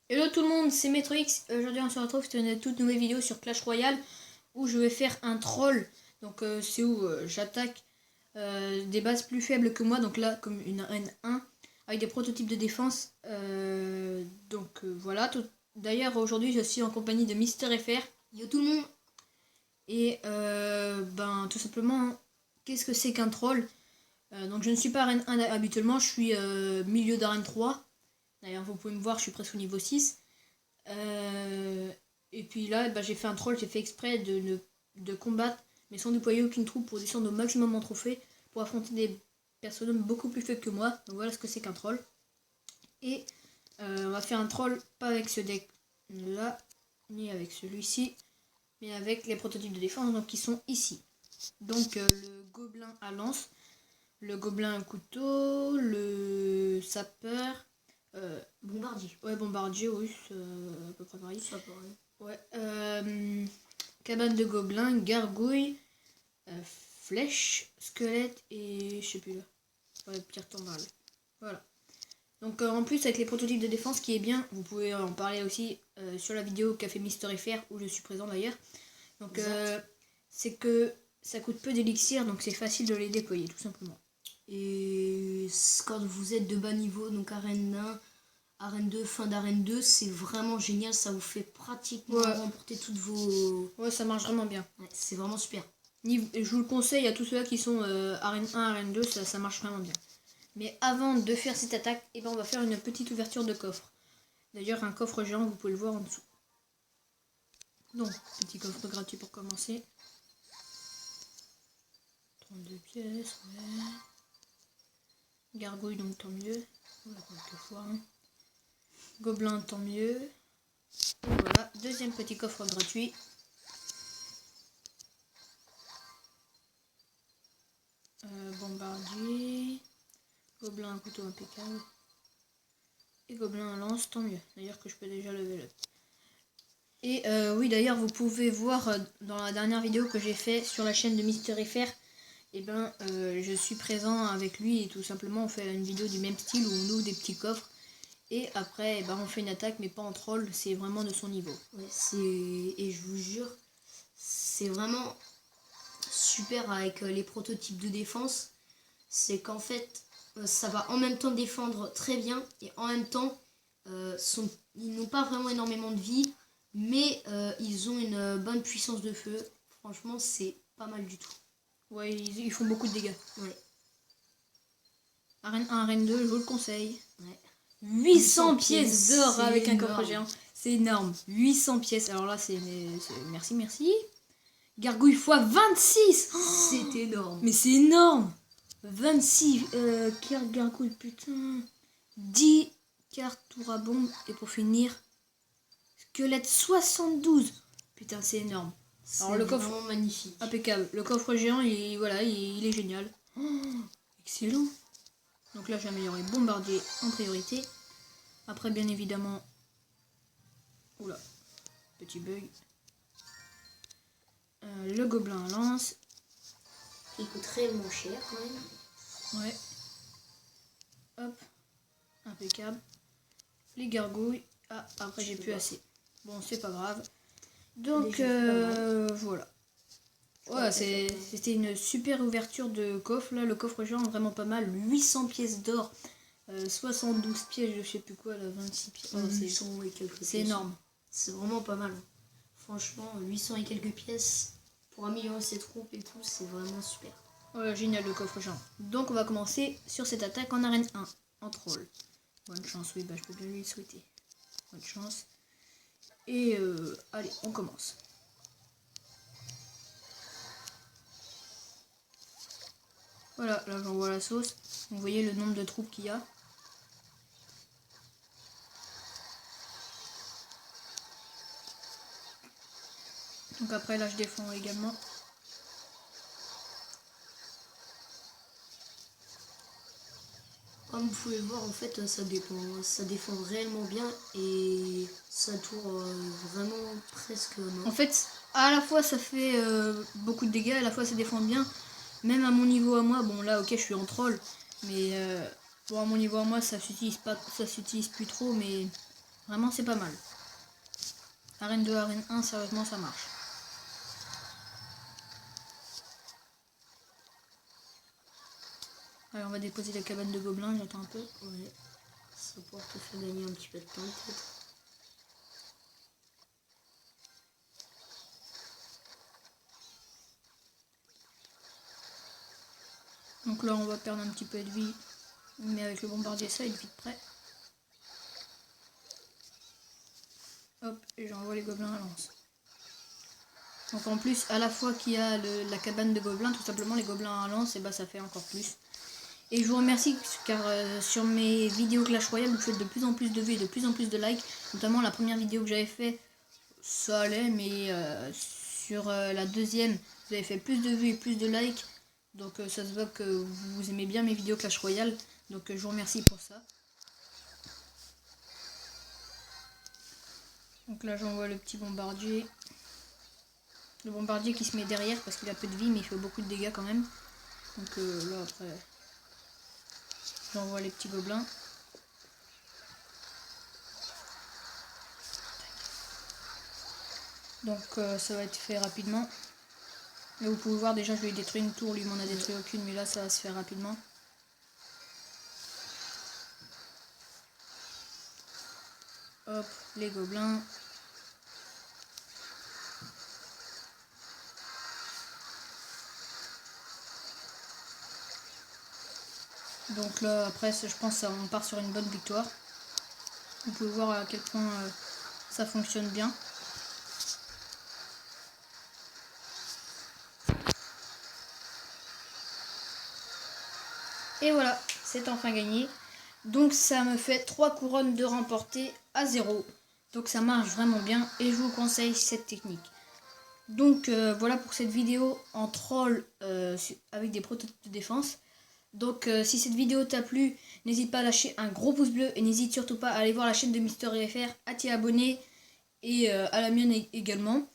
Hello tout le monde, c'est Maître-X. Aujourd'hui on se retrouve sur une toute nouvelle vidéo sur Clash Royale où je vais faire un troll. Donc c'est où j'attaque des bases plus faibles que moi, donc là comme une arène 1 avec des prototypes de défense. Voilà. D'ailleurs aujourd'hui je suis en compagnie de Mister FR. Yo tout le monde. Et tout simplement, qu'est-ce que c'est qu'un troll? Donc je ne suis pas arène 1 habituellement, je suis milieu d'arène 3. D'ailleurs, vous pouvez me voir, je suis presque au niveau 6. Et puis là, j'ai fait un troll, j'ai fait exprès de combattre, mais sans déployer aucune troupe pour descendre au maximum en trophée, pour affronter des personnes beaucoup plus faibles que moi. Donc voilà ce que c'est qu'un troll. Et on va faire un troll, pas avec ce deck là, ni avec celui-ci, mais avec les prototypes de défense donc, qui sont ici. Donc le gobelin à lance, le gobelin à couteau, le sapeur. Bombardier. Ouais, bombardier, oui, c'est à peu près pareil. Ça pareil. Ouais. Cabane de gobelins, gargouille, flèche, squelette et je sais plus là. Ouais, pierre tombale. Voilà. Donc en plus avec les prototypes de défense, ce qui est bien, vous pouvez en parler aussi sur la vidéo qu'a fait Mister FR où je suis présent d'ailleurs. Donc c'est que ça coûte peu d'élixir, donc c'est facile de les déployer tout simplement. Et quand vous êtes de bas niveau, donc arène 1, arène 2, fin d'arène 2, c'est vraiment génial, ça vous fait pratiquement remporter toutes vos... Ouais, ça marche vraiment bien. Ouais, c'est vraiment super. Je vous le conseille à tous ceux-là qui sont arène 1, arène 2, ça marche vraiment bien. Mais avant de faire cette attaque, on va faire une petite ouverture de coffre. D'ailleurs, un coffre géant, vous pouvez le voir en dessous. Donc, petit coffre gratuit pour commencer. 32 pièces, ouais. Gargouille, donc tant mieux. Voilà, quelquefois. Hein. Gobelin, tant mieux. Et voilà, deuxième petit coffre gratuit. Bombardier. Gobelin à couteau impeccable. Et gobelin à lance, tant mieux. D'ailleurs que je peux déjà lever up. Et oui, d'ailleurs, vous pouvez voir dans la dernière vidéo que j'ai fait sur la chaîne de Mister FR, je suis présent avec lui et tout simplement on fait une vidéo du même style où on ouvre des petits coffres et après on fait une attaque mais pas en troll, c'est vraiment de son niveau. Ouais, et je vous jure, c'est vraiment super avec les prototypes de défense. C'est qu'en fait, ça va en même temps défendre très bien et en même temps, ils n'ont pas vraiment énormément de vie, mais ils ont une bonne puissance de feu. Franchement, c'est pas mal du tout. Ouais, ils font beaucoup de dégâts. Ouais. Arène 1, arène 2, je vous le conseille. Ouais. 800 pièces d'or avec énorme. un coffre géant. C'est énorme. 800 pièces. Alors là, c'est merci. Gargouille x 26. C'est énorme. Mais c'est énorme. 26 gargouille, putain. 10 cartes tour à bombe. Et pour finir, squelette 72. Putain, c'est énorme. Alors le coffre vraiment magnifique. Impeccable. Le coffre géant, il est génial. Oh, excellent. Donc là, j'ai amélioré bombardier en priorité. Après, bien évidemment... Oula, petit bug. Le gobelin à lance. Il coûte réellement cher quand même. Ouais. Hop. Impeccable. Les gargouilles. Ah, après j'ai plus assez. Bon, c'est pas grave. Donc, voilà. Ouais, c'était une super ouverture de coffre. Là, le coffre géant, vraiment pas mal. 800 pièces d'or. 72 pièces, je sais plus quoi, là, 26 pièces. Oh, 800 et quelques pièces. C'est énorme. C'est vraiment pas mal. Franchement, 800 et quelques pièces pour améliorer ses troupes et tout, c'est vraiment super. Ouais, génial le coffre géant. Donc on va commencer sur cette attaque en arène 1, en troll. Bonne chance, oui, je peux bien lui souhaiter. Bonne chance. Et allez, on commence. Voilà, là j'envoie la sauce. Vous voyez le nombre de troupes qu'il y a. Donc après là je défends également. Comme vous pouvez le voir, en fait, ça défend réellement bien et ça tourne vraiment presque mort. En fait, à la fois ça fait beaucoup de dégâts, à la fois ça défend bien. Même à mon niveau à moi, bon là ok je suis en troll, mais bon à mon niveau à moi ça s'utilise plus trop, mais Vraiment, c'est pas mal. Arène 2, arène 1, sérieusement, ça marche. Alors, on va déposer la cabane de gobelins, j'attends un peu. Ouais. Ça va pouvoir te faire gagner un petit peu de temps, peut-être. Donc là, on va perdre un petit peu de vie. Mais avec le bombardier, ça, il est vite prêt. Hop, et j'envoie les gobelins à lance. Donc en plus, à la fois qu'il y a la cabane de gobelins, tout simplement les gobelins à lance, et bah ça fait encore plus. Et je vous remercie car sur mes vidéos Clash Royale, vous faites de plus en plus de vues et de plus en plus de likes. Notamment la première vidéo que j'avais fait, ça allait, mais sur la deuxième, vous avez fait plus de vues et plus de likes. Donc ça se voit que vous aimez bien mes vidéos Clash Royale. Donc je vous remercie pour ça. Donc là j'envoie le petit bombardier. Le bombardier qui se met derrière parce qu'il a peu de vie mais il fait beaucoup de dégâts quand même. Donc là après j'envoie les petits gobelins. Donc ça va être fait rapidement. Là vous pouvez voir déjà je lui ai détruit une tour, lui m'en a détruit aucune mais là ça va se faire rapidement. Hop, les gobelins. Donc là après je pense qu'on part sur une bonne victoire. Vous pouvez voir à quel point ça fonctionne bien. Et voilà, c'est enfin gagné. Donc ça me fait 3 couronnes de remportées à 0. Donc ça marche vraiment bien et je vous conseille cette technique. Donc voilà pour cette vidéo en troll avec des prototypes de défense. Donc si cette vidéo t'a plu, n'hésite pas à lâcher un gros pouce bleu et n'hésite surtout pas à aller voir la chaîne de MrFR, à t'y abonner et à la mienne également.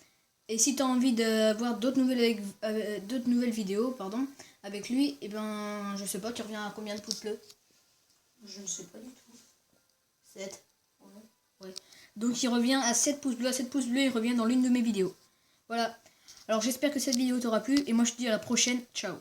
Et si tu as envie de voir d'autres nouvelles vidéos avec lui, et ben je sais pas, tu reviens à combien de pouces bleus? Je ne sais pas du tout. 7. Ouais. Donc il revient à 7 pouces bleus. À 7 pouces bleus, il revient dans l'une de mes vidéos. Voilà. Alors j'espère que cette vidéo t'aura plu et moi je te dis à la prochaine. Ciao.